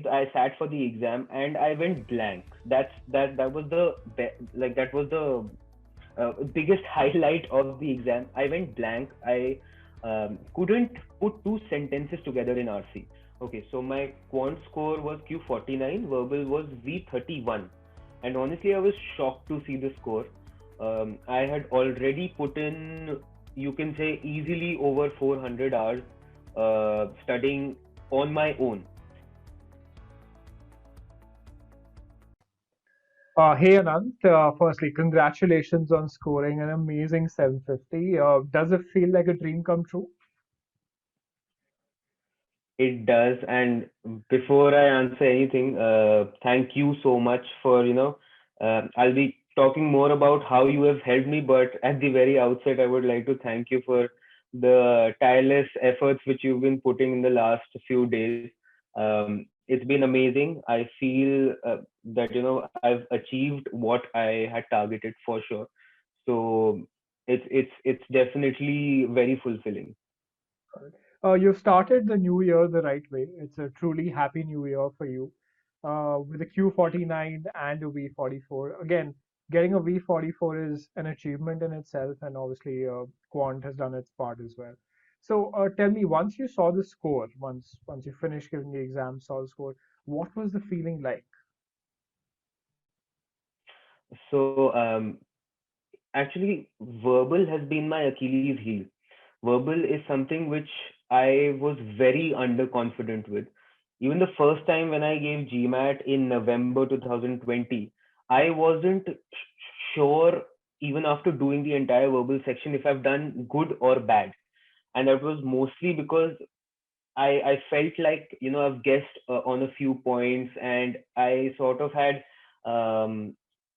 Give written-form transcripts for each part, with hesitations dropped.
I sat for the exam and I went blank. That was the that was the biggest highlight of the exam. I went blank. I couldn't put two sentences together in RC. Okay, so my quant score was Q49, verbal was V31, and honestly, I was shocked to see the score. I had already put in, you can say, easily over 400 hours studying on my own. Hey Anant, firstly, congratulations on scoring an amazing 750. Does it feel like a dream come true? It does. And before I answer anything, thank you so much for, I'll be talking more about how you have helped me, but at the very outset, I would like to thank you for the tireless efforts which you've been putting in the last few days. It's been amazing. I feel that, I've achieved what I had targeted for sure. So it's definitely very fulfilling. You've started the new year the right way. It's a truly happy new year for you. With a Q49 and a V44. Again, getting a V44 is an achievement in itself, and obviously, Quant has done its part as well. So, tell me, once you saw the score, once you finished giving the exam, saw the score, what was the feeling like? So actually, verbal has been my Achilles heel. Verbal is something which I was very underconfident with. Even the first time when I gave GMAT in November 2020, I wasn't sure, even after doing the entire verbal section, if I've done good or bad. And that was mostly because I felt like, I've guessed on a few points, and I sort of had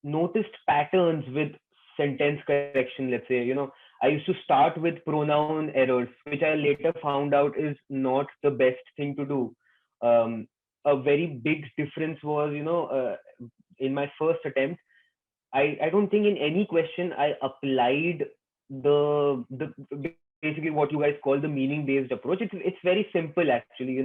noticed patterns with sentence correction. Let's say, I used to start with pronoun errors, which I later found out is not the best thing to do. A very big difference was, in my first attempt, I don't think in any question I applied the basically what you guys call the meaning based approach. It's very simple actually,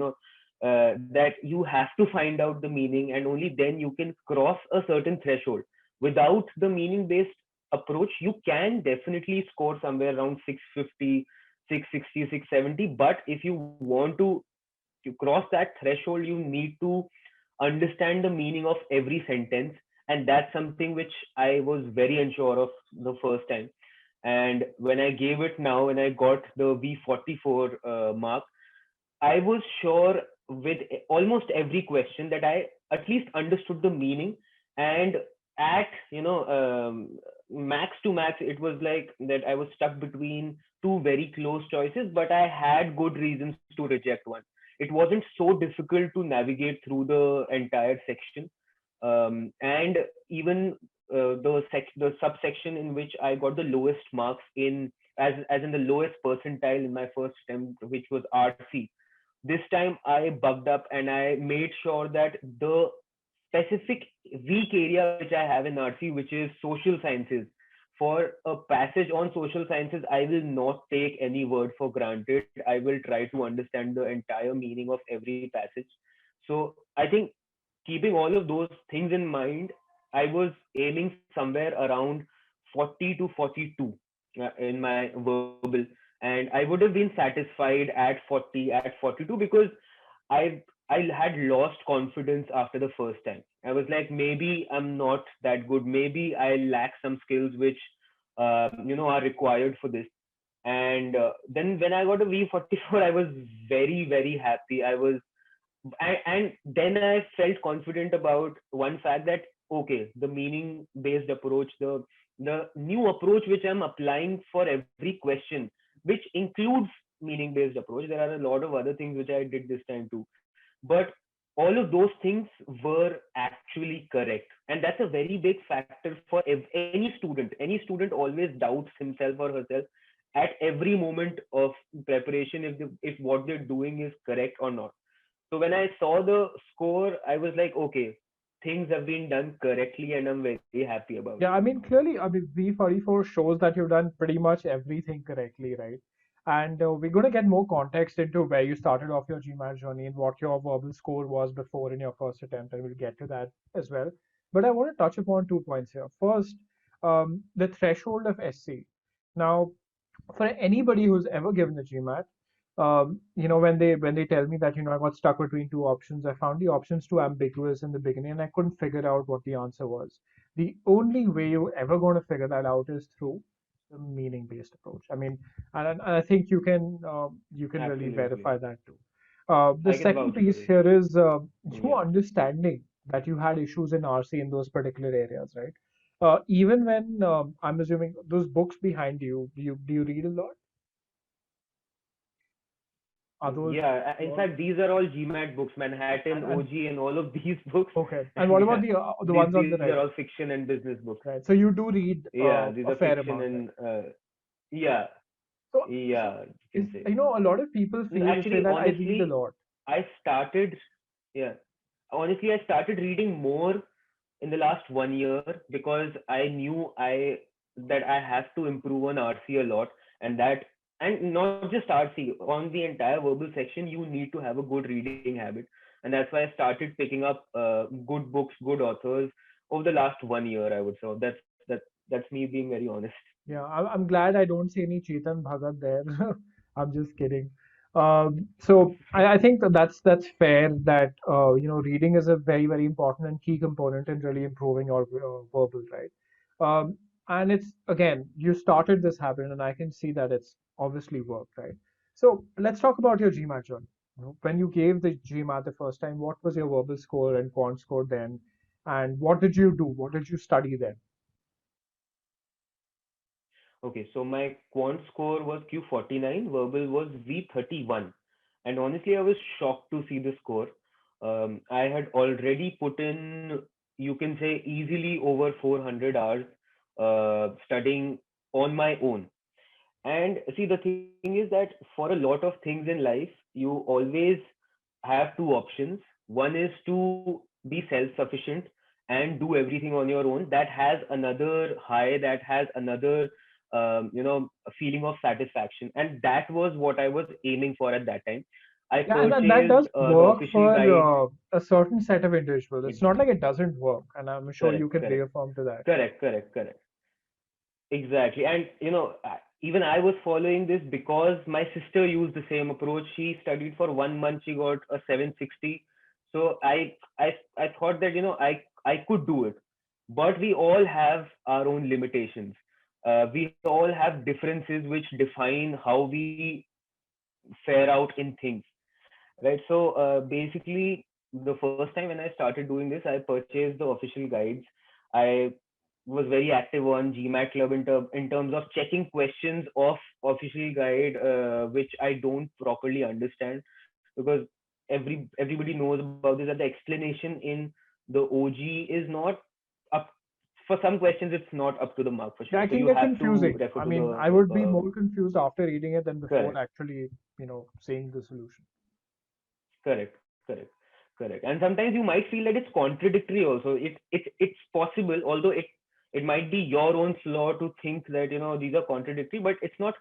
that you have to find out the meaning, and only then you can cross a certain threshold. Without the meaning based approach, you can definitely score somewhere around 650, 660, 670. But if you want to cross that threshold, you need to understand the meaning of every sentence, and that's something which I was very unsure of the first time. And when I gave it now, when I got the V44 mark, I was sure with almost every question that I at least understood the meaning. And at, max to max, it was like that I was stuck between two very close choices, but I had good reasons to reject one. It wasn't so difficult to navigate through the entire section. And even the subsection in which I got the lowest marks in, as in the lowest percentile in my first attempt, which was RC. This time I bugged up and I made sure that the specific weak area which I have in RC, which is social sciences. For a passage on social sciences, I will not take any word for granted. I will try to understand the entire meaning of every passage. So I think, keeping all of those things in mind, I was aiming somewhere around 40 to 42 in my verbal, and I would have been satisfied at 40, at 42, because I had lost confidence after the first time. I was like, maybe I'm not that good. Maybe I lack some skills which are required for this. And then when I got a V44, I was very very happy. And then I felt confident about one fact that, okay, the meaning based approach, the new approach which I'm applying for every question, which includes meaning based approach. There are a lot of other things which I did this time too, but all of those things were actually correct. And that's a very big factor for any student. Any student always doubts himself or herself at every moment of preparation, if what they're doing is correct or not. So when I saw the score, I was like, okay, things have been done correctly, and I'm very happy about it. Yeah, I mean, clearly, I mean, V44 shows that you've done pretty much everything correctly, right? And we're going to get more context into where you started off your GMAT journey and what your verbal score was before in your first attempt, and we'll get to that as well. But I want to touch upon 2 points here. First, the threshold of SC. Now, for anybody who's ever given the GMAT, when they tell me that I got stuck between two options, I found the options too ambiguous in the beginning, and I couldn't figure out what the answer was. The only way you're ever going to figure that out is through the meaning-based approach. I mean, and I think you can really Absolutely. verify that too. The I can second vouch for piece this. here is you Yeah. understanding that you had issues in RC in those particular areas, right? Even when I'm assuming those books behind you, do you read a lot? Are those Yeah. In all fact, these are all GMAT books, Manhattan, and OG, and all of these books. okay? And And what about yeah, the these ones on the these are right? all fiction and business books. Right. So you do read Yeah, these a are fair fiction amount, right? and yeah, So yeah, you is can say. a lot of people feel say Actually, that I read a honestly, lot. I started, yeah, honestly, I started reading more in the last 1 year because I knew I that I have to improve on RC a lot, and that and not just RC on the entire verbal section you need to have a good reading habit, and that's why I started picking up good books, good authors over the last 1 year. I would say that's me being very honest. Yeah, I'm glad I don't see any Chetan Bhagat there. I'm just kidding. So I think that's fair that reading is a very very important and key component in really improving your verbal, right? And it's again you started this habit and I can see that it's obviously worked, right? So let's talk about your GMAT journey. When you gave the GMAT the first time, what was your verbal score and quant score then, and what did you do? What did you study then? Okay, so my quant score was Q49, verbal was V31. And honestly, I was shocked to see the score. I had already put in, you can say, easily over 400 hours studying on my own. And see, the thing is that for a lot of things in life, you always have two options. One is to be self-sufficient and do everything on your own. That has another high, that has another, a feeling of satisfaction. And that was what I was aiming for at that time. I Yeah, and that purchased does the work official guide. for a certain set of individuals. It's It, not like it doesn't work, and I'm sure you correct, can correct, reaffirm to that, right? correct. Exactly. And even I was following this because my sister used the same approach. She studied for 1 month, she got a 760. So I thought that I could do it. But we all have our own limitations. We all have differences which define how we fare out in things, right? So basically, the first time when I started doing this, I purchased the official guides. I was very active on GMAT Club in terms of checking questions of official guide, which I don't properly understand because everybody knows about this. That the explanation in the OG is not up for some questions. It's not up to the mark for sure. That So can you get have to confusing. refer I to mean, I the would be more confused after reading it than before correct. actually, seeing the solution. Correct, correct, correct. And sometimes you might feel that it's contradictory also. It's possible, although it might be your own flaw to think that these are contradictory, but it's not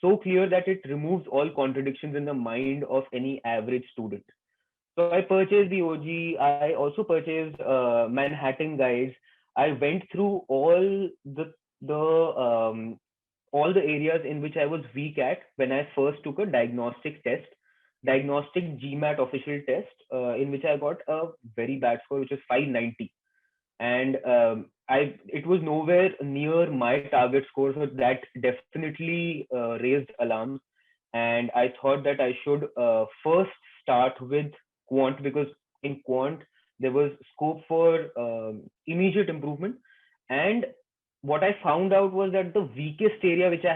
so clear that it removes all contradictions in the mind of any average student. So I purchased the OG. I also purchased Manhattan guides. I went through the all the areas in which I was weak at when I first took a diagnostic test, diagnostic GMAT official test, in which I got a very bad score, which is 590, and it was nowhere near my target score, so that definitely raised alarms, and I thought that I should first start with Quant because in Quant there was scope for immediate improvement, and what I found out was that the weakest area which I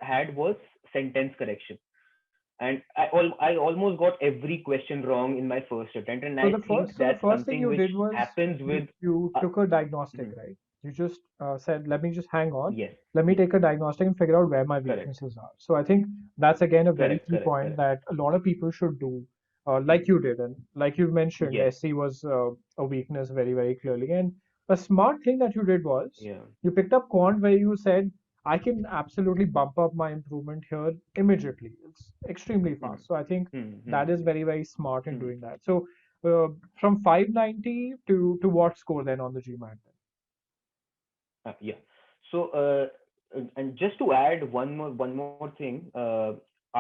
had was sentence correction, and I almost got every question wrong in my first attempt, and So I the think first, so the that's first thing something you which did was happens you with you uh, took a diagnostic, mhm. right? You just said, let me just hang on, Yes, let me take a diagnostic and figure out where my correct, weaknesses are. So I think that's again a very correct, key correct, point correct. that a lot of people should do, like you did, and like you mentioned, Yes, SC was a weakness very very clearly. And a smart thing that you did was yeah, you picked up quant where you said, I can absolutely bump up my improvement here immediately. It's extremely Hmm. fast. So I think Hmm. that is Hmm. very, very smart in Hmm. doing that. So from 590 to what score then on the GMAT? Yeah. So, and just to add one more thing,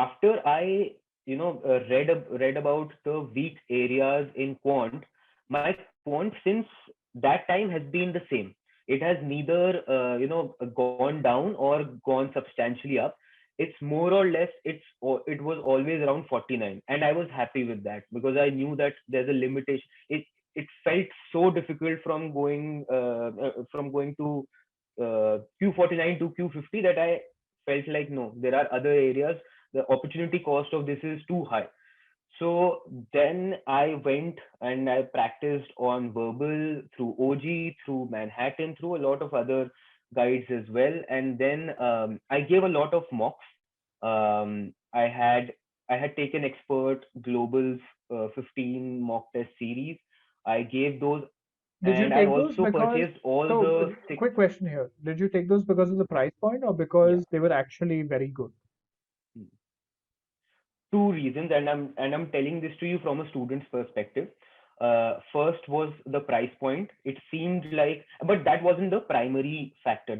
after I, read about the weak areas in Quant, my Quant since that time has been the same. It has neither, gone down or gone substantially up. It's more or less, it was always around 49, and I was happy with that because I knew that there's a limitation. It felt so difficult from going to Q49 to Q50 that I felt like no, there are other areas. The opportunity cost of this is too high. So then I went and I practiced on verbal through OG, through Manhattan, through a lot of other guides as well. And then I gave a lot of mocks. I had taken expert globals 15 mock test series. I gave those, Did you and I take those also because, purchased all so the six. quick question here. Did you take those because of the price point or Yeah. because they were actually very good? Two reasons, and I'm telling this to you from a student's perspective. First was the price point. It seemed like, but that wasn't the primary factor.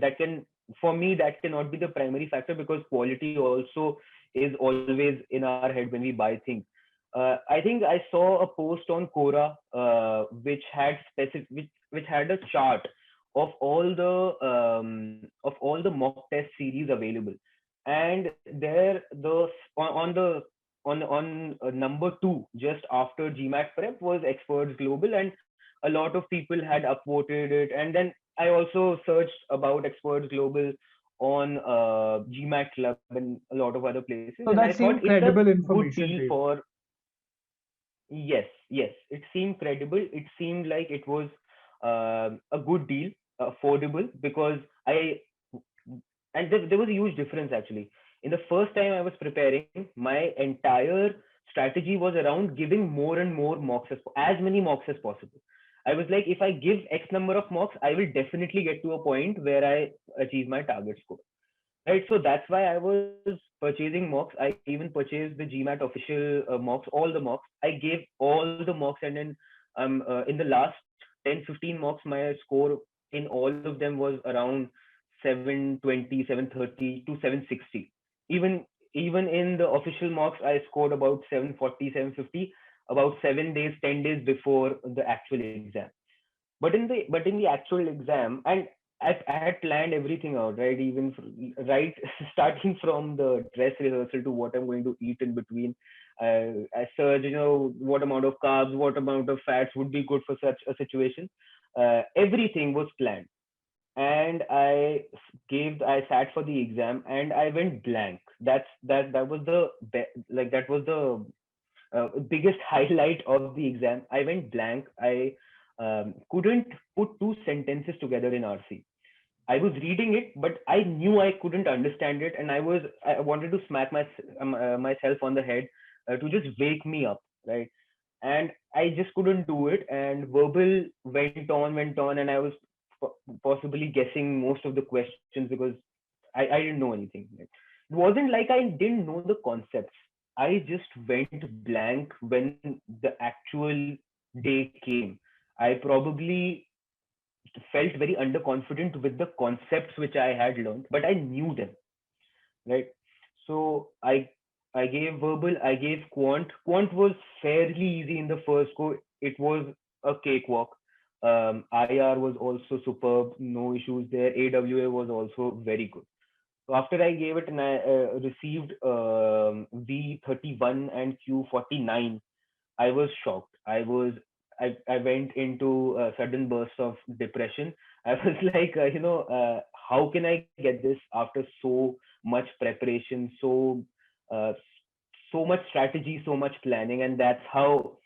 For me, that cannot be the primary factor because quality also is always in our head when we buy things. I think I saw a post on Quora, which had a chart of all the mock test series available, and there on number two, just after GMAT Prep, was Experts Global, and a lot of people had upvoted it. And then I also searched about Experts Global on GMAT Club and a lot of other places, So and I that thought seemed it's a credible good information deal to you. for. Yes, yes, it seemed credible. It seemed like it was a good deal, affordable, because I and there was a huge difference actually. In the first time I was preparing, my entire strategy was around giving more and more mocks, as many mocks as possible. I was like, if I give X number of mocks, I will definitely get to a point where I achieve my target score. Right, so that's why I was purchasing mocks. I even purchased the GMAT official mocks, all the mocks. I gave all the mocks, and then in the last 10, 15 mocks, my score in all of them was around 720, 730 to 760. Even in the official mocks, I scored about 740, 750, about 7 days, 10 days before the actual exam. But in the actual exam, and I had planned everything out, right? Right, starting from the dress rehearsal to what I'm going to eat in between. I searched, what amount of carbs, what amount of fats would be good for such a situation. Everything was planned, and I sat for the exam, and I went blank. That was that was the biggest highlight of the exam. I went blank. I couldn't put two sentences together in RC. I was reading it, but I knew I couldn't understand it, and I wanted to smack myself on the head to just wake me up, right? And I just couldn't do it. And verbal went on, and I was possibly guessing most of the questions because I didn't know anything. Right? It wasn't like I didn't know the concepts. I just went blank when the actual day came. I probably felt very underconfident with the concepts which I had learned, but I knew them, right? So I gave verbal, I gave quant. Quant was fairly easy in the first go. It was a cakewalk. IR was also superb, no issues there. AWA was also very good. So after I gave it and I received V31 and Q49, I was shocked. I went into a sudden burst of depression. I was like, how can I get this after so much preparation, uh, so much strategy, so much planning, and that's how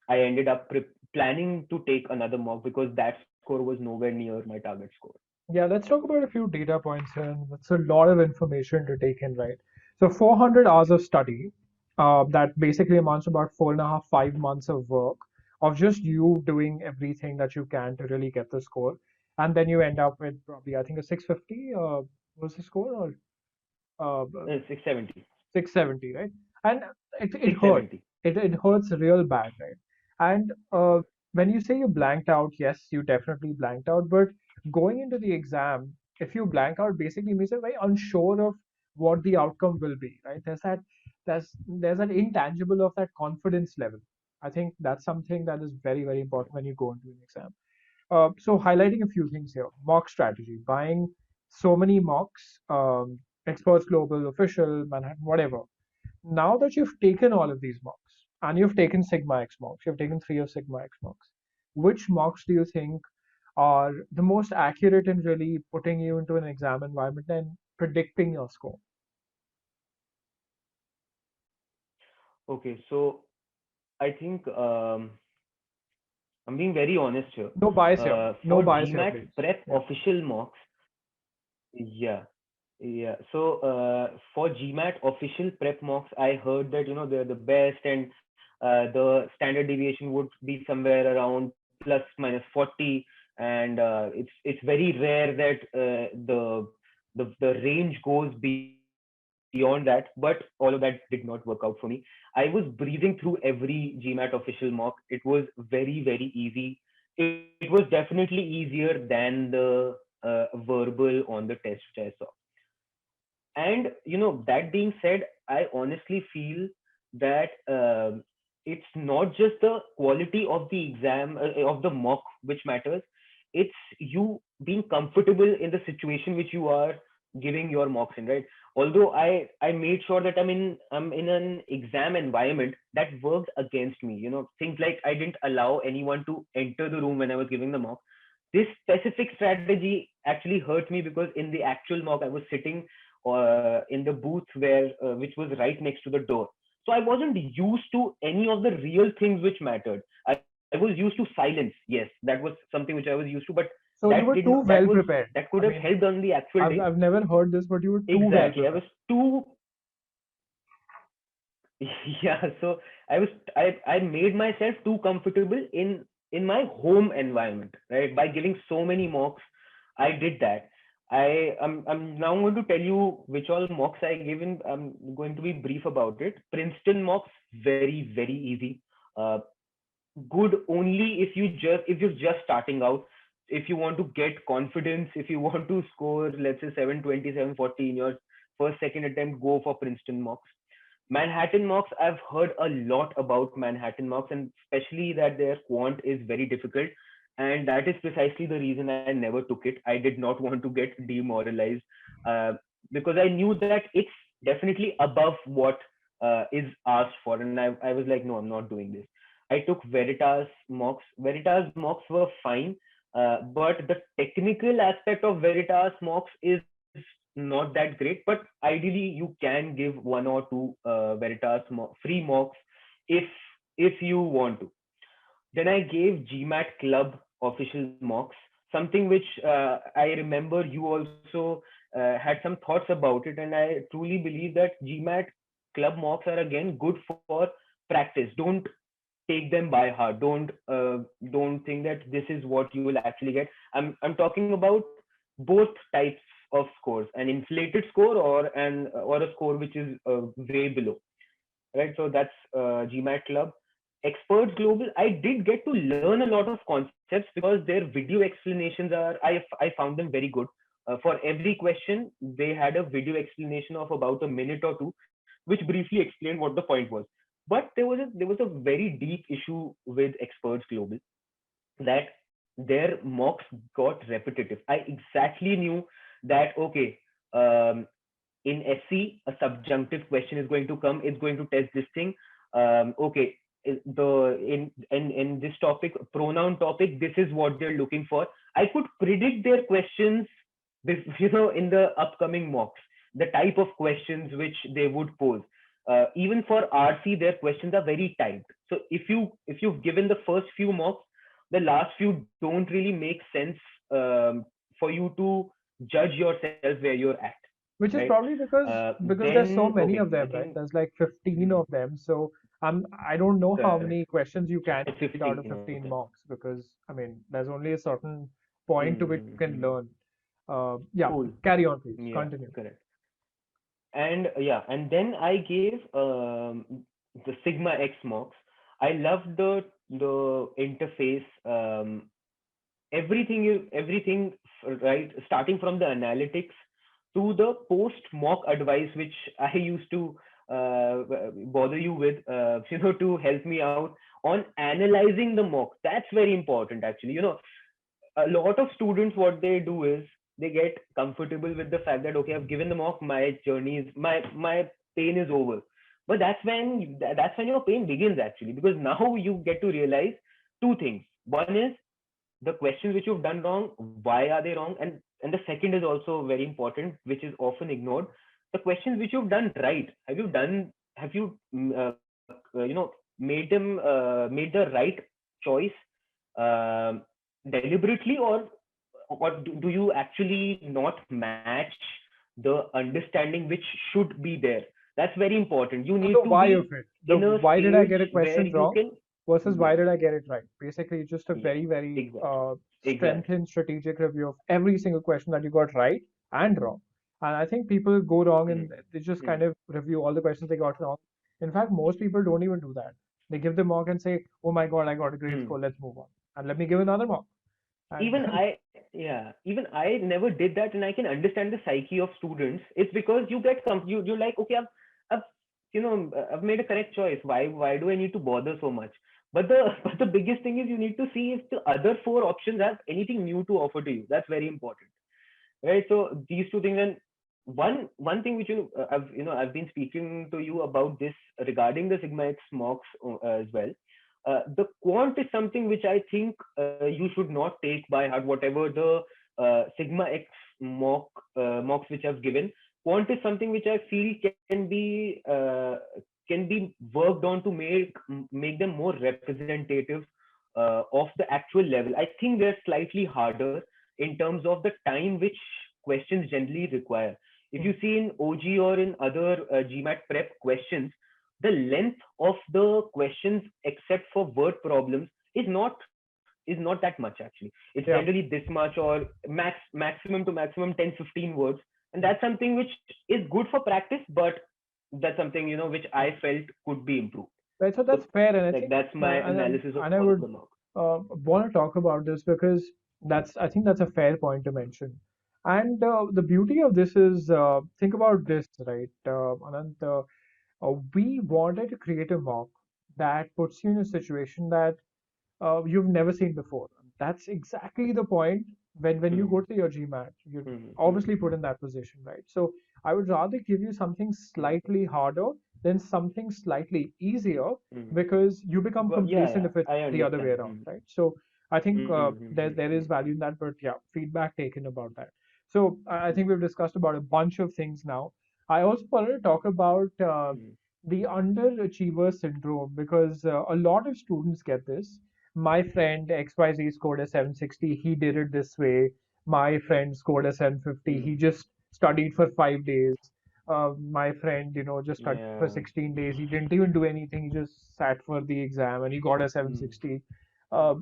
I ended up planning to take another mock because that score was nowhere near my target score. Yeah, let's talk about a few data points here. And that's a lot of information to take in, right? So 400 hours of study, that basically amounts to about 4.5, 5 months of work of just you doing everything that you can to really get the score. And then you end up with probably, I think, a 650. was the score, or uh, 670. 670, right? And it hurt. 670. It hurts real bad, right? And when you say you blanked out, yes, you definitely blanked out. But going into the exam, if you blank out, basically means you're very unsure of what the outcome will be, right? There's an intangible of that confidence level. I think that's something that is very, very important when you go into an exam. So highlighting a few things here: mock strategy, buying so many mocks, experts global, official, Manhattan, whatever. Now that you've taken all of these mocks and you've taken Sigma X mocks, you've taken 3 of Sigma X mocks, which mocks do you think are the most accurate in really putting you into an exam environment and predicting your score? Okay, so I think I'm being very honest here. No bias here. No For bias here, GMAT please. prep Yeah. official mocks, yeah, yeah. So for GMAT official prep mocks, I heard that they're the best, and the standard deviation would be somewhere around plus minus 40, and it's very rare that the range goes beyond that. But all of that did not work out for me. I was breezing through every GMAT official mock. It was very easy. It was definitely easier than the verbal on the test which I saw. And that being said, I honestly feel that it's not just the quality of the exam, of the mock, which matters. It's you being comfortable in the situation which you are giving your mocks in, right? Although I made sure that I'm in an exam environment that worked against me. Things like I didn't allow anyone to enter the room when I was giving the mock. This specific strategy actually hurt me because in the actual mock I was sitting in the booth where which was right next to the door. So I wasn't used to any of the real things which mattered. I was used to silence. Yes, that was something which I was used to, but So you were too that well was prepared. that could I have mean, helped on the actual day. I've never heard this, but you were too well Exactly. I was prepared. too yeah, so I made myself too comfortable in my home environment, right? By giving so many mocks, I did that. I'm now going to tell you which all mocks I given. I'm going to be brief about it. Princeton mocks, very easy. Uh, Good only if you're just starting out. If you want to get confidence, if you want to score, let's say 720, 740 in your first second attempt, go for Princeton mocks. Manhattan mocks, I've heard a lot about Manhattan mocks, and especially that their quant is very difficult. And that is precisely the reason I never took it. I did not want to get demoralized uh, because I knew that it's definitely above what is asked for. And I was like, no, I'm not doing this. I took Veritas mocks. Veritas mocks were fine, but the technical aspect of Veritas mocks is not that great. But ideally, you can give one or two Veritas free mocks if you want to. Then I gave GMAT Club official mocks, something which I remember you also had some thoughts about it, and I truly believe that GMAT Club mocks are again good for practice. Don't take them by heart. Don't think that this is what you will actually get. I'm talking about both types of scores: an inflated score or a score which is way below, right? So that's GMAT Club. Experts Global, I did get to learn a lot of concepts because their video explanations I found them very good. For every question, they had a video explanation of about a minute or two, which briefly explained what the point was. But there was a very deep issue with Experts Global, that their mocks got repetitive. I exactly knew that okay, um, in SC, a subjunctive question is going to come. It's going to test this thing. Okay, the in this topic, pronoun topic, this is what they're looking for. I could predict their questions, in the upcoming mocks, the type of questions which they would pose. Even for RC, their questions are very typed. So if you've given the first few mocks, the last few don't really make sense for you to judge yourself where you're at, Which is right? probably because there's so Then many okay, of I them, right? think There's like 15 of them. So I don't know how correct. many questions you can It's get out 15 of of them. 15 mocks, because I mean there's only a certain point to which you can Hmm. learn. Yeah, Cool. carry on, please. Yeah, Continue. correct. And yeah, and then I gave the Sigma X mocks. I loved the interface. Everything, right, starting from the analytics to the post mock advice, which I used to bother you with, to help me out on analyzing the mock. That's very important, actually. A lot of students, what they do is they get comfortable with the fact that, okay, I've given the mock, my journey is my pain is over. But that's when your pain begins, actually, because now you get to realize two things. One is the questions which you've done wrong, why are they wrong? And the second is also very important, which is often ignored. The questions which you've done right, have you made the right choice, um deliberately, or do you actually not match the understanding which should be there? That's very important. You So need the to why of be it, the in a why did I stage get a where question you wrong can. versus why Yeah, did I get it right? Basically, it's just a yeah, very exactly, exactly. strengthened strategic review of every single question that you got right and wrong. And I think people go wrong Hmm. and they just Hmm. kind of review all the questions they got wrong. In fact, most people don't even do that. They give the mock and say, "Oh my God, I got a great Hmm. score. Let's move on, and let me give another mock." And Even I never did that, and I can understand the psyche of students. It's because you get you're like, okay, I've I've made a correct choice. Why do I need to bother so much? But the but the biggest thing is you need to see if the other four options have anything new to offer to you. That's very important, right? So these two things. And one thing which I've been speaking to you about this regarding the Sigma X mocks as well. The quant is something which I think you should not take by heart. Whatever the Sigma X mocks which I've given, quant is something which I feel can be worked on to make them more representative of the actual level. I think they're slightly harder in terms of the time which questions generally require. If you see in OG or in other GMAT prep questions, the length of the questions, except for word problems, is not that much, actually. It's yeah. generally this much, or maximum to maximum 10 15 words. And that's something which is good for practice, but that's something which I felt could be improved. Right, so that's So, fair, and I like, think, that's my analysis and I of would the mark. want to talk about this because I think that's a fair point to mention. And the beauty of this is, think about this, right, Anant, we wanted to create a mock that puts you in a situation that you've never seen before. That's exactly the point when you go Hmm. to your GMAT, you're Hmm. Hmm. obviously put in that position, right? So I would rather give you something slightly harder than something slightly easier Hmm. because you become Yeah, complacent yeah, if it's I the other way understand. around, Hmm. right? So I think Hmm. Hmm. there Hmm. is value in that, but yeah, feedback taken about that. So I think we've discussed about a bunch of things now. I also wanted to talk about Hmm. the underachiever syndrome because a lot of students get this. My friend XYZ scored a 760, he did it this way. My friend scored a 750, Hmm. he just studied for 5 days. My friend, just studied for Yeah. 16 days. He didn't even do anything. He just sat for the exam and he got a Hmm. 760. Uh,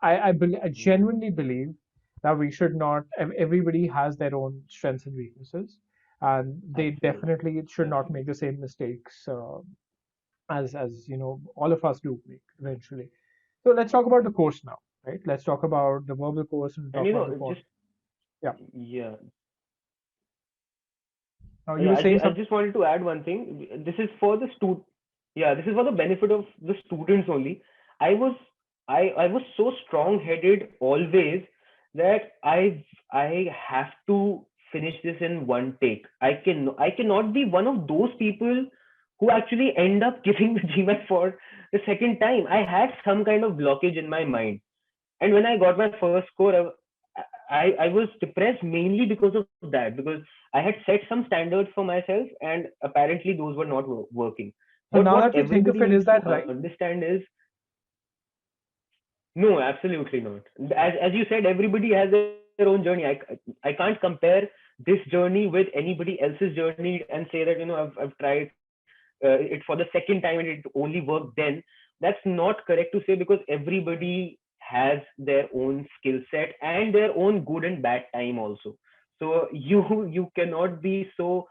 I Hmm. genuinely believe that we should not, everybody has their own strengths and weaknesses. And they Absolutely. definitely should not make Absolutely. the same mistakes as all of us do make eventually. So let's talk about the course now, right? Let's talk about the verbal course and And talk about the quant. just Yeah. yeah. Now you Yeah, were saying I something. just wanted to add one thing. This is for the Yeah, this is for the benefit of the students only. I was I was so strong-headed always that I have to finish this in one take. I cannot be one of those people who actually end up giving the GMAT for the second time. I had some kind of blockage in my mind. And when I got my first score, I was depressed mainly because of that, because I had set some standards for myself, and apparently those were not working. So But now what that you think everybody of it, needs is to that right? understand is, no, absolutely not. As you said, everybody has their own journey. I can't compare this journey with anybody else's journey and say that I've tried it for the second time and it only worked then. That's not correct to say, because everybody has their own skill set and their own good and bad time also. So you cannot be so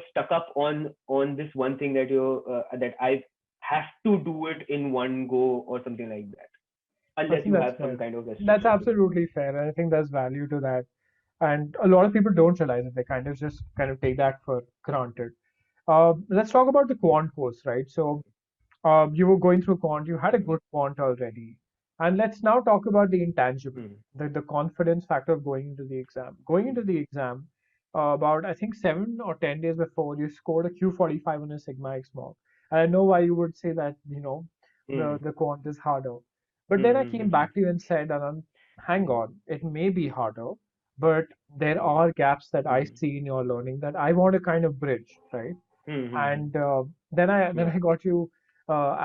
stuck up on this one thing that that I have to do it in one go or something like that, I unless think you that's have some fair. kind of That's restrictions. Yeah. absolutely fair. And I think there's value to that. And a lot of people don't realize it. They kind of just kind of take that for granted. Let's talk about the quant course, right? So you were going through quant, you had a good quant already. And let's now talk about the intangible, Hmm. the confidence factor of going into the exam. Going into the exam, about I think 7 or 10 days before, you scored a Q45 on a Sigma X mock. And I know why you would say that, Hmm. the quant is harder. But then Hmm. I Hmm. came Hmm. back to you and said, Anand, hang on, it may be harder, but there are gaps that I Hmm. see in your learning that I want to kind of bridge, right? Hmm. Hmm. Hmm. And then Yeah. I got you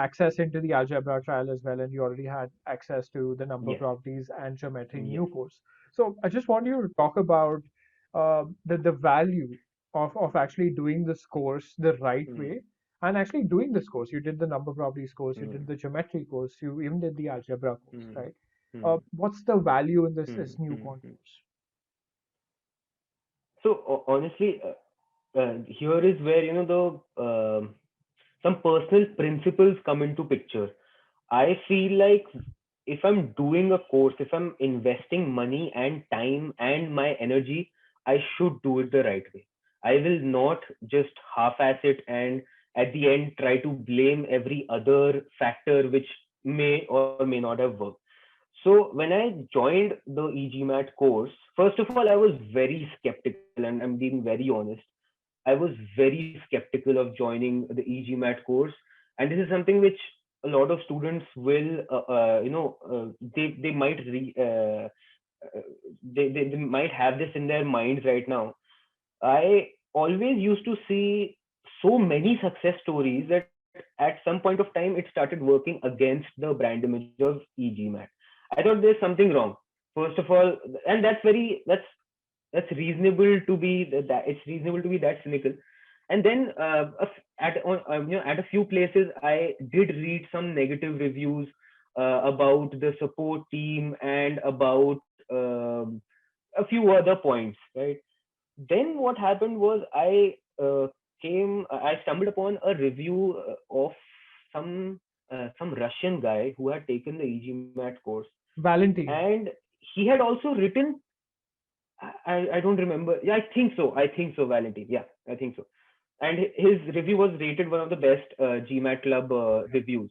access into the algebra trial as well, and you already had access to the number Yes. properties and geometry Yes. new course. So I just want you to talk about the value of actually doing this course the right Hmm. way, and actually doing this course. You did the number properties course, you Hmm. did the geometry course, you even did the algebra course, Hmm. right? Hmm. What's the value in this Hmm. new Hmm. quant Hmm. course? So honestly, here is where the some personal principles come into picture. I feel like if I'm doing a course, if I'm investing money and time and my energy, I should do it the right way. I will not just half-ass it and at the end try to blame every other factor which may or may not have worked. So when I joined the e-GMAT course, first of all, I was very skeptical, and I'm being very honest. I was very skeptical of joining the e-GMAT course, and this is something which a lot of students will, they might they might have this in their minds right now. I always used to see so many success stories that at some point of time it started working against the brand image of e-GMAT. I thought there's something wrong. First of all, and that's reasonable to be that it's reasonable to be that cynical. And then at a few places I did read some negative reviews about the support team and about a few other points, right? Then what happened was I stumbled upon a review of some some Russian guy who had taken the e-GMAT course, Valentine. and he had also written. I don't remember. Yeah, I think so, Valentine. Yeah, I think so. And his review was rated one of the best GMAT Club reviews.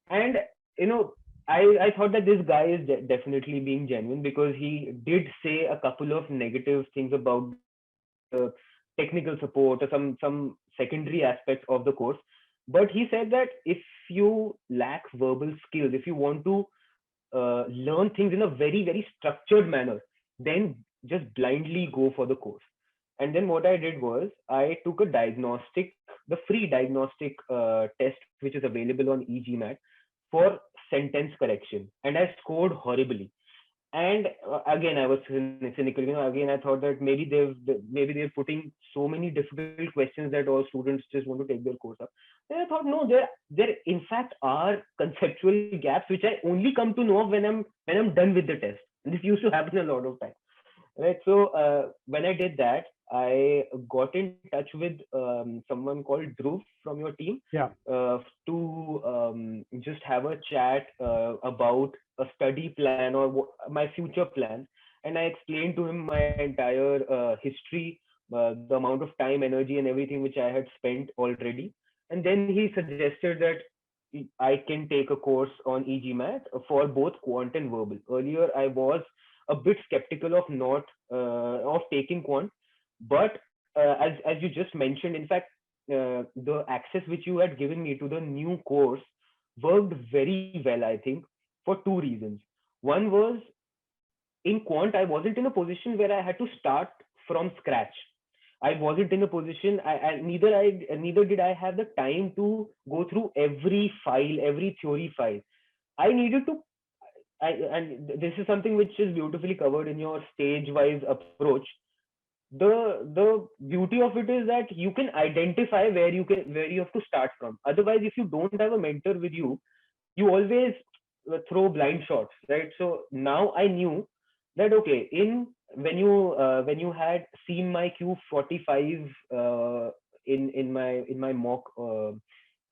And you know, I thought that this guy is definitely being genuine because he did say a couple of negative things about the technical support or some secondary aspects of the course. But he said that if you lack verbal skills, if you want to learn things in a very structured manner, then just blindly go for the course. And then what I did was I took a diagnostic, the free diagnostic test which is available on e-GMAT for sentence correction, and I scored horribly. And again, I was cynical. Again, I thought that maybe they're putting so many difficult questions that all students just want to take their course up. Then I thought, no, there in fact are conceptual gaps which I only come to know of when I'm done with the test. And this used to happen a lot of times, right? So when I did that, I got in touch with someone called Dhruv from your team Yeah. to just have a chat about a study plan or my future plan. And I explained to him my entire history, the amount of time, energy, and everything which I had spent already. And then he suggested that I can take a course on e-GMAT for both quant and verbal. Earlier, I was a bit skeptical of not of taking quant, but as you just mentioned, in fact, the access which you had given me to the new course worked very well, I think, for two reasons. One was in quant, I wasn't in a position where I had to start from scratch. I wasn't in a position. Neither did I have the time to go through every file, every theory file. I needed to. And this is something which is beautifully covered in your stage-wise approach. The beauty of it is that you can identify where you have to start from. Otherwise, if you don't have a mentor with you, you always throw blind shots, right? So now I knew that okay, in when you had seen my Q45 in my mock,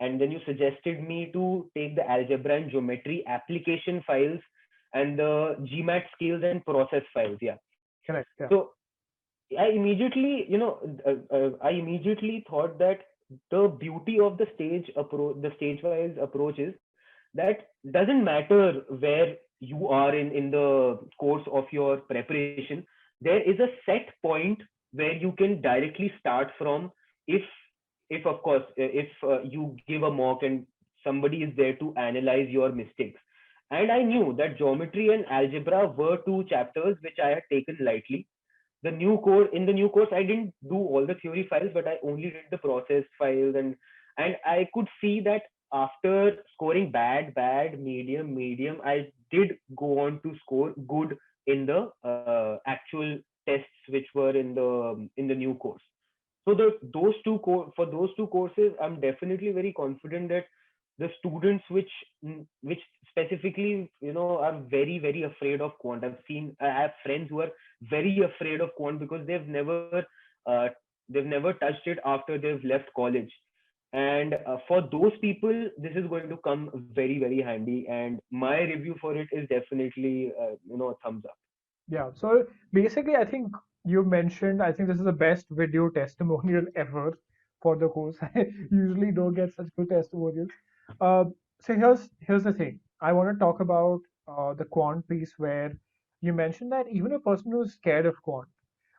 and then you suggested me to take the algebra and geometry application files and the GMAT skills and process files. Yeah. Correct. Yeah. So I immediately thought that the beauty of the the stage-wise approach is that doesn't matter where you are in the course of your preparation. There is a set point where you can directly start from, if if of course if you give a mock and somebody is there to analyze your mistakes. And I knew that geometry and algebra were two chapters which I had taken lightly. The new course I didn't do all the theory files, but I only did the process files. And I could see that after scoring bad, medium, I did go on to score good in the actual tests which were in the new course. So for those two courses, I'm definitely very confident that the students which specifically are very afraid of quant. I have friends who are very afraid of quant because uh, they've never touched it after they've left college. And for those people, this is going to come very handy. And my review for it is definitely a thumbs up. Yeah. So basically, I think you mentioned, I think this is the best video testimonial ever for the course. I usually don't get such good testimonials. Uh, so here's the thing. I want to talk about the quant piece where you mentioned that even a person who's scared of quant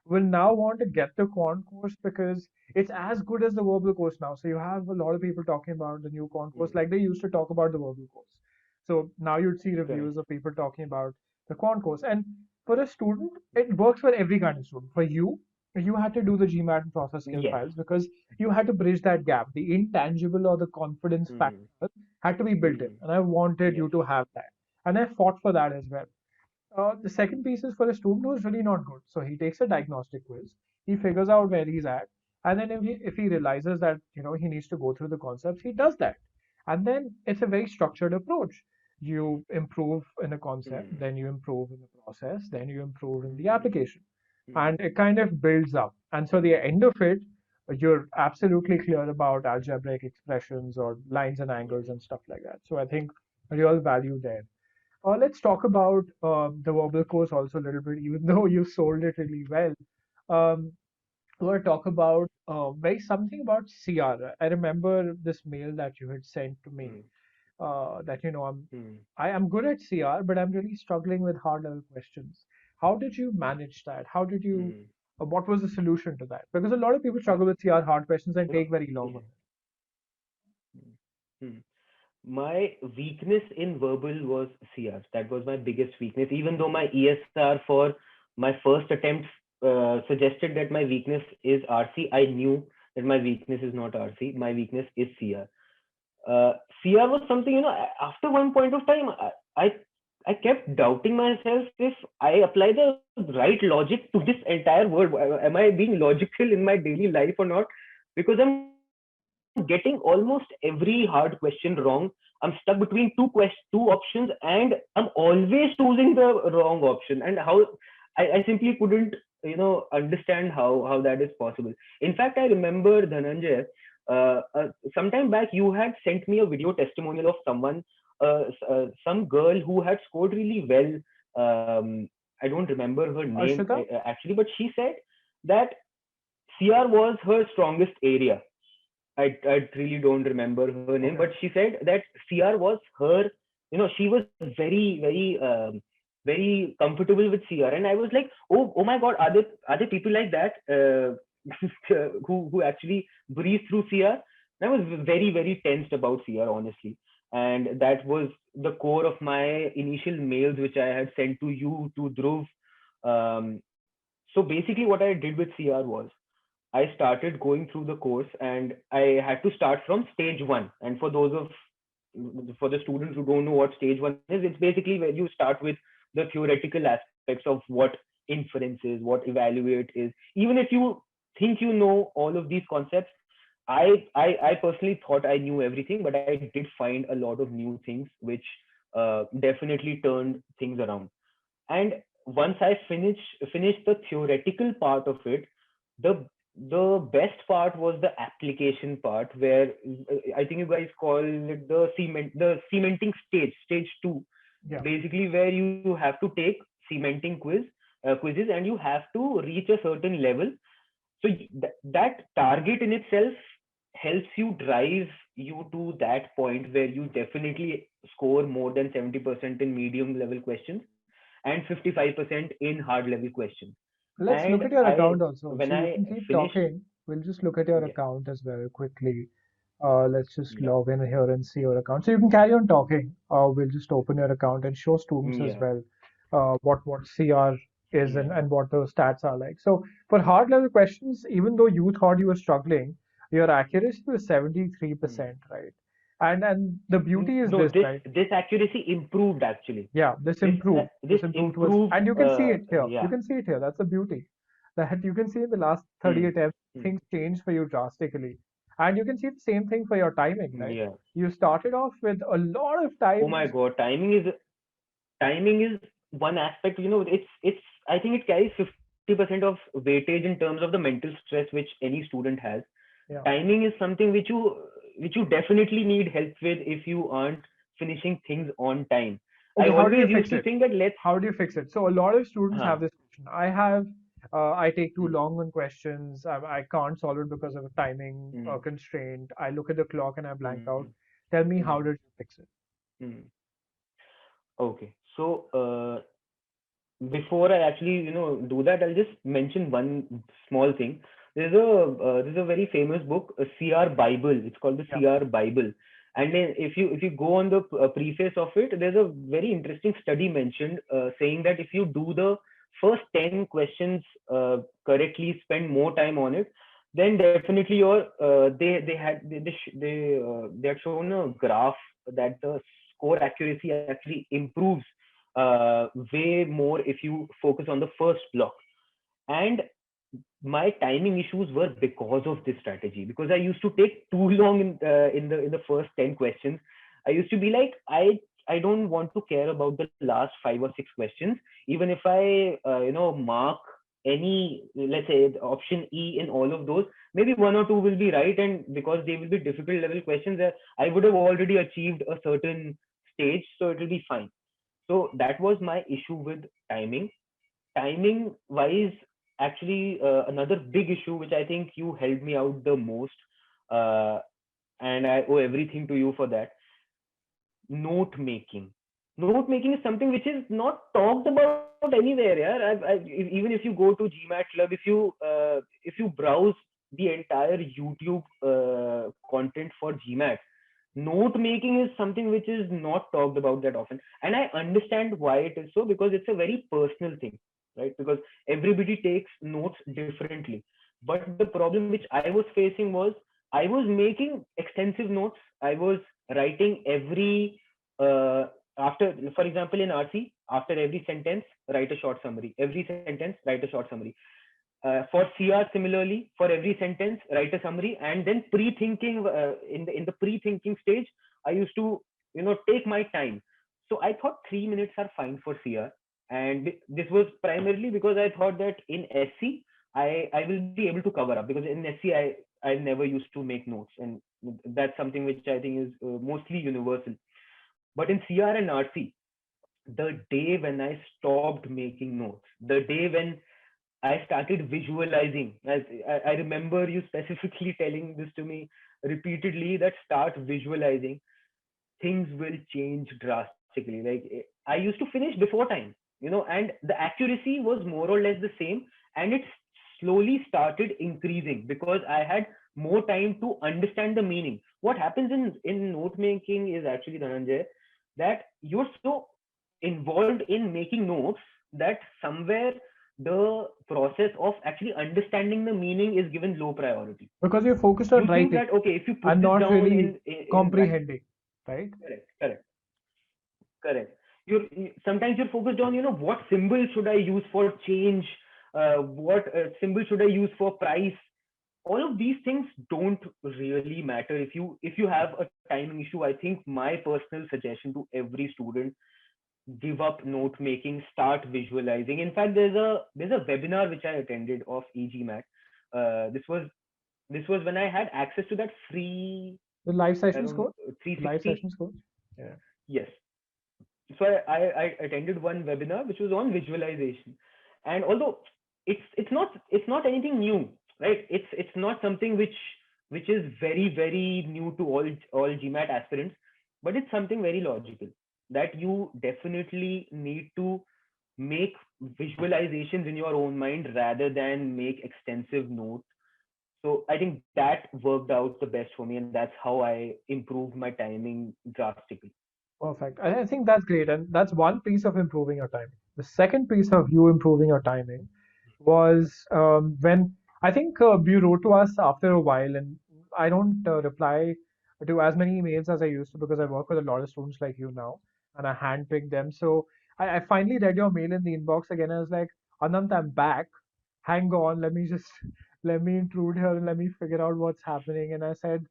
will now want to get the quant course because it's as good as the verbal course now. So you have a lot of people talking about the new quant course Mm, like they used to talk about the verbal course. So now you'd see reviews correct. of people talking about the quant course. And for a student, it works for every kind of student. For you had to do the GMAT and process skill Yes. files because you had to bridge that gap. The intangible or the confidence Mm-hmm. factor had to be built in. Mm-hmm. And I wanted you Yes. to have that. And I fought for that as well. The second piece is for a student who's really not good. So he takes a diagnostic quiz, he figures out where he's at, and then if he realizes that he needs to go through the concepts, he does that. And then it's a very structured approach. You improve in a concept, Mm-hmm. then you improve in the process, then you improve in the Mm-hmm. application. And it kind of builds up. And so the end of it, you're absolutely clear about algebraic expressions or lines and Yes. angles and stuff like that. So I think real value there. Let's talk about the verbal course also a little bit, even though you sold it really well. Um, I want to talk about very something about CR. I remember this mail that you had sent to me that Mm-hmm. I am good at CR, but I'm really struggling with hard level questions. How did you manage that? How did you? Mm-hmm. What was the solution to that? Because a lot of people struggle with CR hard questions and You know, take very long yeah. on it. Hmm. My weakness in verbal was CR. That was my biggest weakness. Even though my ESR for my first attempt suggested that my weakness is RC, I knew that my weakness is not RC. My weakness is CR. CR was something, after one point of time, I kept doubting myself if I apply the right logic to this entire word. Am I being logical in my daily life or not? Because I'm getting almost every hard question wrong. I'm stuck between two options, and I'm always choosing the wrong option. And how I simply couldn't, understand how that is possible. In fact, I remember Dhananjay, sometime back you had sent me a video testimonial of some girl who had scored really well. I don't remember her name Arshita? actually, but she said that CR was her strongest area. I really don't remember her name, but Okay. she said that CR was her, she was very comfortable with CR. And I was like, oh my God, are there people like that who actually breathe through CR? I was very tensed about CR, honestly. And that was the core of my initial mails, which I had sent to you, to Dhruv. So basically, what I did with CR was I started going through the course, and I had to start from stage one. And for the students who don't know what stage one is, it's basically where you start with the theoretical aspects of what inference is, what evaluate is. Even if you think you know all of these concepts, I personally thought I knew everything, but I did find a lot of new things which definitely turned things around. And once I finish the theoretical part of it, the the best part was the application part, where I think you guys call it the cementing stage two, Yeah. basically, where you have to take cementing quizzes, and you have to reach a certain level. So that target in itself helps you drive you to that point where you definitely score more than 70% in medium level questions and 55% in hard level questions. Let's And look at your I account also. when So you I can keep finished, talking. We'll just look at your yeah, account as well quickly. Let's just yeah, log in here and see your account. So you can carry on talking. We'll just open your account and show students as yeah, well what CR is yeah, and what the stats are like. So for hard level questions, even though you thought you were struggling, your accuracy was hmm. 73%, right? And the beauty is No, this, this right? this accuracy improved actually. Yeah, this improved. This This improved was, improved. and you can see it here. You Yeah. can see it here. That's the beauty. That you can see in the last 30 Hmm. attempts, Hmm. things changed for you drastically. And you can see the same thing for your timing, right? Yeah. You started off with a lot of Oh my times. God, timing is one aspect. It's I think it carries 50% of weightage in terms of the mental stress which any student has. Yeah. Timing is something which you definitely need help with if you aren't finishing things on time. I Okay, how do you always used fix to it? think that let's How do you fix it? So a lot of students huh, have this question. I take too hmm, long on questions. I can't solve it because of a timing hmm, constraint. I look at the clock and I blank hmm, out. Tell me, how hmm, did you fix it? hmm. Okay, so before I actually do that, I'll just mention one small thing. There's a very famous book, a CR Bible. It's called the Yeah. CR Bible, and then if you go on the preface of it, there's a very interesting study mentioned, saying that if you do the first 10 questions correctly, spend more time on it, then definitely they had shown a graph that the score accuracy actually improves way more if you focus on the first block. And my timing issues were because of this strategy, because I used to take too long in the first 10 questions. I used to be like, I don't want to care about the last 5 or 6 questions, even if I mark any, let's say, the option E in all of those, maybe one or two will be right, and because they will be difficult level questions, I would have already achieved a certain stage, so it will be fine. So that was my issue with timing. Timing wise, actually, another big issue which I think you helped me out the most, uh, and I owe everything to you for that. Note making. Note making is something which is not talked about anywhere. Yeah, even if you go to GMAT Club, if you browse the entire YouTube content for GMAT, note making is something which is not talked about that often. And I understand why it is so, because it's a very personal thing, right? Because everybody takes notes differently. But the problem which I was facing was, I was making extensive notes. I was writing every after, for example, in RC, after every sentence, write a short summary. Every sentence, write a short summary. For CR, similarly, for every sentence, write a summary, and then pre-thinking, in the pre-thinking stage, I used to take my time. So I thought 3 minutes are fine for CR, and this was primarily because I thought that in SC I will be able to cover up, because in SC I never used to make notes, and that's something which I think is mostly universal. But in CR and RC, the day when I stopped making notes, the day when I started visualizing. As I remember you specifically telling this to me repeatedly, that start visualizing, things will change drastically. Like, I used to finish before time, and the accuracy was more or less the same, and it slowly started increasing because I had more time to understand the meaning. What happens in note making is actually, Dhananjay, that you're so involved in making notes that somewhere the process of actually understanding the meaning is given low priority. Because you're focused on You think writing that, okay, if you put and this not down really in right. comprehending, right? Correct, correct. Sometimes you're focused on, what symbol should I use for change, what symbol should I use for price. All of these things don't really matter if you have a timing issue. I think my personal suggestion to every student, give up note making, start visualizing. In fact, there's a webinar which I attended of e-GMAT. This was when I had access to that free The live sessions around coach? Live 360. sessions coach? Yeah. Yes. So I attended one webinar which was on visualization, and although it's not anything new, right? It's not something which is very new to all GMAT aspirants, but it's something very logical that you definitely need to make visualizations in your own mind rather than make extensive notes. So I think that worked out the best for me, and that's how I improved my timing drastically. Perfect. I think that's great. And that's one piece of improving your timing. The second piece of you improving your timing was when I think you wrote to us after a while, and I don't reply to as many emails as I used to because I work with a lot of students like you now, and I handpick them. So I finally read your mail in the inbox again. I was like, Anant, I'm back. Hang on, let me just let me intrude here and let me figure out what's happening. And I said,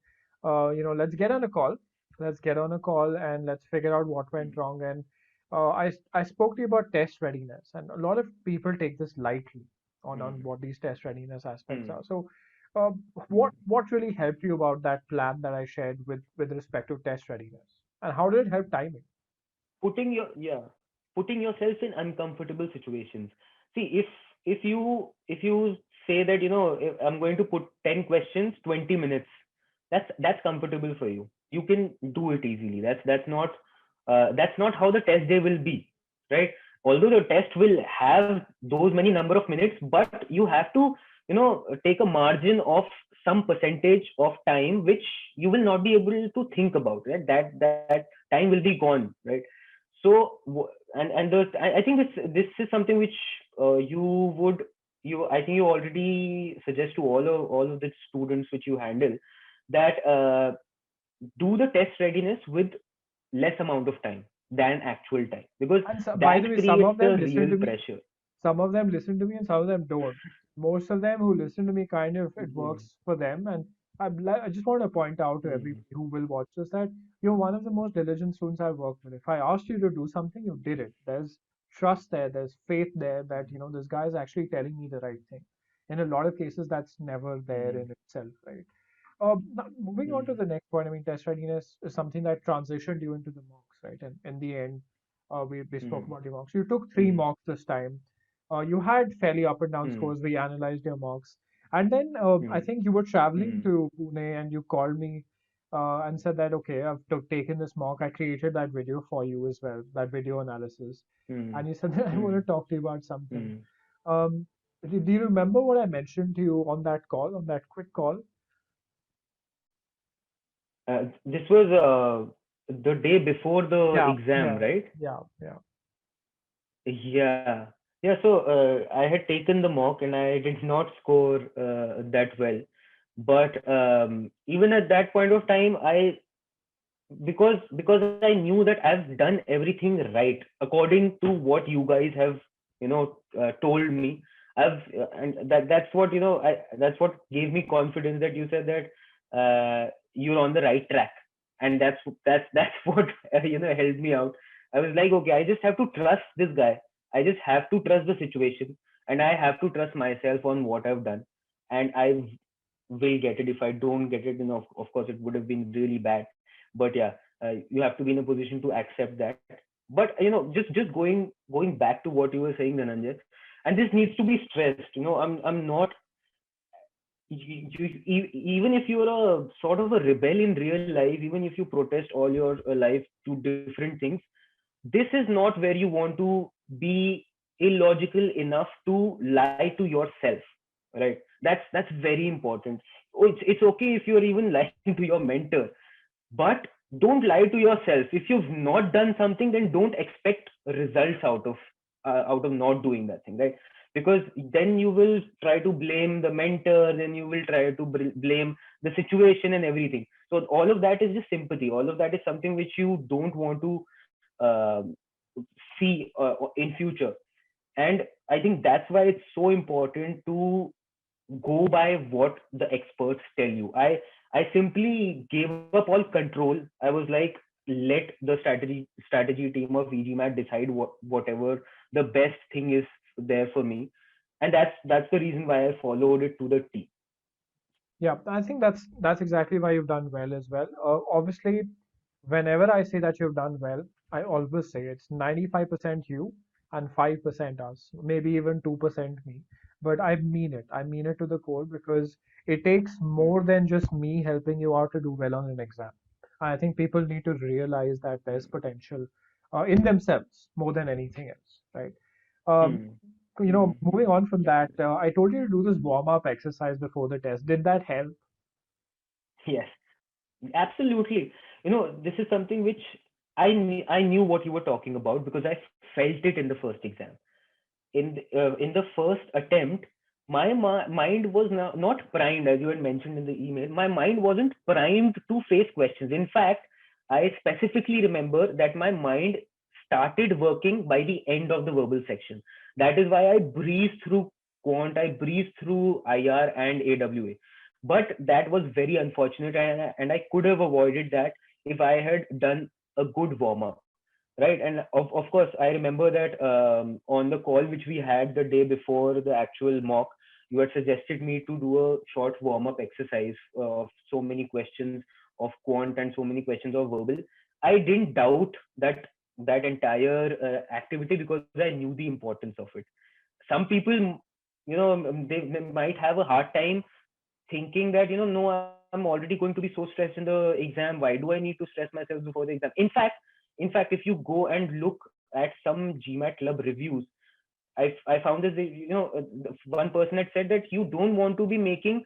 let's get on a call. Let's get on a call and let's figure out what went wrong. And I spoke to you about test readiness, and a lot of people take this lightly on Hmm. what these test readiness aspects Hmm. are. So, uh, what Hmm. what really helped you about that plan that I shared with respect to test readiness, and how did it help timing? Putting your yeah putting yourself in uncomfortable situations. See, if you say that, if I'm going to put 10 questions, 20 minutes, that's comfortable for you. You can do it easily. That's not how the test day will be, right? Although the test will have those many number of minutes, but you have to, take a margin of some percentage of time which you will not be able to think about, right? That time will be gone, right? So I think this is something which you would you I think you already suggest to all of the students which you handle, that do the test readiness with less amount of time than actual time, because And so, by the that way, some creates of them the listen real to me. pressure. Some of them listen to me, and some of them don't. Most of them who listen to me kind of it Mm, works for them. And I just want to point out to mm, everybody who will watch this that you're one of the most diligent students I've worked with. If I asked you to do something, you did it. There's trust there. There's faith there that this guy is actually telling me the right thing. In a lot of cases, that's never there mm, in itself, right? Now moving on to mm, the next point, I mean, test readiness is something that transitioned you into the mocks, right? And in the end, we spoke mm, about your mocks. You took three mm, mocks this time. You had fairly up and down mm, scores. We analyzed your mocks. And then I mm, think you were traveling mm, to Pune and you called me and said that, okay, taken this mock. I created that video for you as well, that video analysis. mm, And you said that I want to mm, talk to you about something. mm. Um, do you remember what I mentioned to you on that call, on that quick call? This was the day before the Yeah, exam, yeah, right? yeah. Yeah. Yeah, so I had taken the mock and I did not score that well. But even at that point of time, because I knew that I've done everything right according to what you guys have, told me. And that's what, that's what gave me confidence, that you said that you're on the right track, and that's what helped me out. I was like, okay, I just have to trust this guy. I just have to trust the situation, and I have to trust myself on what I've done, and I will get it. If I don't get it, of course it would have been really bad. But yeah, you have to be in a position to accept that. But just going back to what you were saying, Dhananjay, and this needs to be stressed. I'm not even if you're a sort of a rebel in real life, even if you protest all your life to different things, this is not where you want to be illogical enough to lie to yourself, right? That's very important. Oh, it's okay if you're even lying to your mentor, but don't lie to yourself. If you've not done something, then don't expect results out of not doing that thing, right? Because then you will try to blame the mentor, then you will try to blame the situation and everything. So all of that is just sympathy. All of that is something which you don't want to uh, see in future. And I think that's why it's so important to go by what the experts tell you. I simply gave up all control. I was like, let the strategy team of e-GMAT decide whatever the best thing is there for me, and that's the reason why I followed it to the T. Yeah, I think that's exactly why you've done well as well. Obviously, whenever I say that you've done well, I always say it's 95% you and 5% us, maybe even 2% me. But I mean it. I mean it to the core because it takes more Hmm. than just me helping you out to do well on an exam. I think people need to realize that there's potential in themselves more than anything else, right? Um, Hmm. Moving on from that, Definitely. I told you to do this warm-up exercise before the test. Did that help? Yes. Absolutely. This is something which I knew what you were talking about because I felt it in the first exam. In the first attempt, my mind was not primed, as you had mentioned in the email. My mind wasn't primed to face questions. In fact, I specifically remember that my mind started working by the end of the verbal section. That is why I breezed through Quant, I breezed through IR and AWA. But that was very unfortunate, and I could have avoided that if I had done a good warm up, right? And of course I remember that on the call which we had the day before the actual mock, you had suggested me to do a short warm up exercise of so many questions of Quant and so many questions of verbal. I didn't doubt that entire activity because I knew the importance of it. Some people, they might have a hard time thinking that, no, I'm already going to be so stressed in the exam, why do I need to stress myself before the exam? In fact, if you go and look at some GMAT Club reviews, I found this, one person had said that you don't want to be making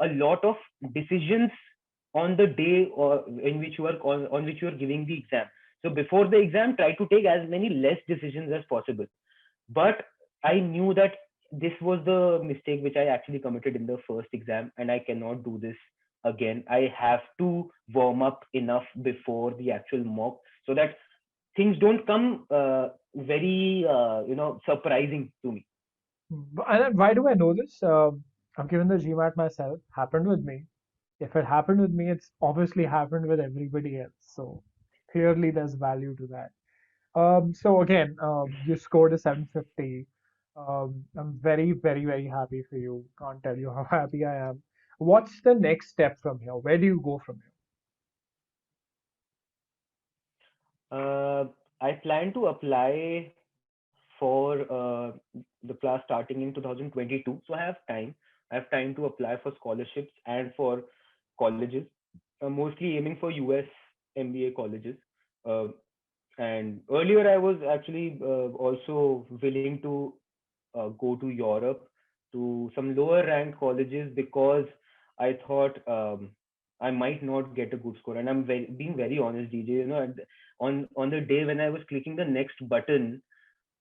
a lot of decisions on the day or in which you are on which you are giving the exam. So before the exam, try to take as many less decisions as possible. But I knew that this was the mistake which I actually committed in the first exam, and I cannot do this again. I have to warm up enough before the actual mock so that things don't come very surprising to me. And why do I know this? I've given the GMAT myself. Happened with me. If it happened with me, it's obviously happened with everybody else. So clearly, there's value to that. So again, you scored a 750. I'm very, very, very happy for you. Can't tell you how happy I am. What's the next step from here? Where do you go from here? Uh, I plan to apply for the class starting in 2022. So I have time. I have time to apply for scholarships and for colleges. Mostly aiming for US MBA colleges. Uh, and earlier, I was actually also willing to go to Europe to some lower ranked colleges because I thought I might not get a good score. And being very honest, DJ. On the day when I was clicking the next button,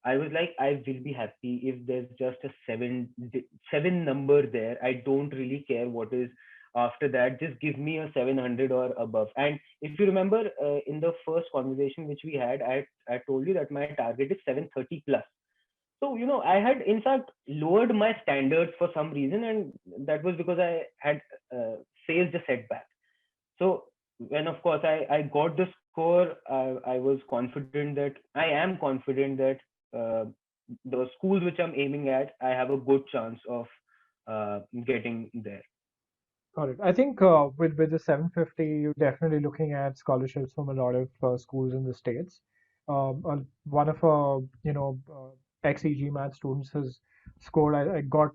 I was like, I will be happy if there's just a seven number there. I don't really care what is after that. Just give me a 700 or above. And if you remember, in the first conversation which we had, I told you that my target is 730 plus. So, I had in fact lowered my standards for some reason, and that was because I had faced a setback. So, when of course I got the score, I was confident that I am confident that uh, the schools which I'm aiming at, I have a good chance of getting there. Got it. I think with the 750, you're definitely looking at scholarships from a lot of schools in the states. One of ex-e-GMAT students has scored. I got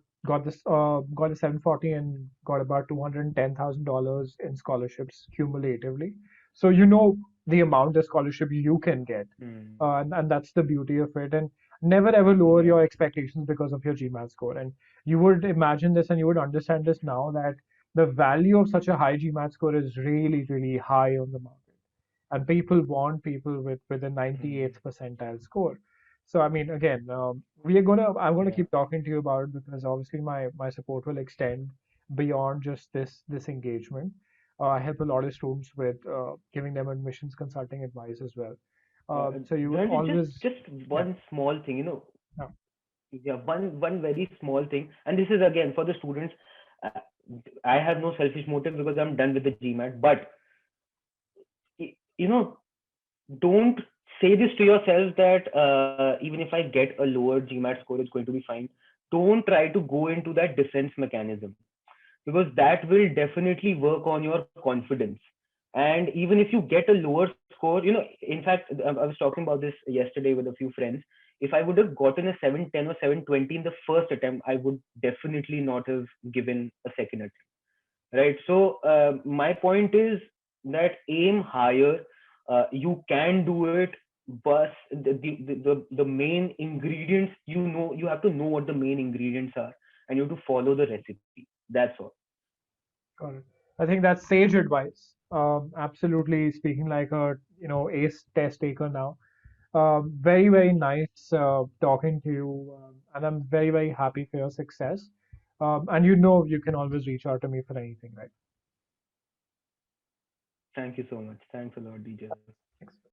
a 740 and got about $210,000 in scholarships cumulatively. So you know the amount of scholarship you can get, Hmm. and that's the beauty of it. And never ever lower Yeah. your expectations because of your GMAT score. And you would imagine this and you would understand this now that the value of such a high GMAT score is really, really high on the market. And people want people with a Hmm. 98th percentile score. So, I mean, again, I'm gonna Yeah. keep talking to you about it because obviously my support will extend beyond just this engagement. I help a lot of students with giving them admissions consulting advice as well. So you would Dhananjay, just always, just yeah, one small thing, yeah. yeah, one very small thing, and this is again for the students. uh, I have no selfish motive because I'm done with the GMAT, but you know don't say this to yourself that even if I get a lower GMAT score, it's going to be fine. Don't try to go into that defense mechanism, because that will definitely work on your confidence. And even if you get a lower score, in fact, I was talking about this yesterday with a few friends. If I would have gotten a 710 or 720 in the first attempt, I would definitely not have given a second attempt, right? So my point is that aim higher. You can do it, but the main ingredients, you have to know what the main ingredients are, and you have to follow the recipe. That's all. Got it. I think that's sage advice. Absolutely speaking like a ace test taker now. Very very nice talking to you, and I'm very very happy for your success. And you can always reach out to me for anything, right? Thank you so much. Thanks a lot, DJ. Thanks.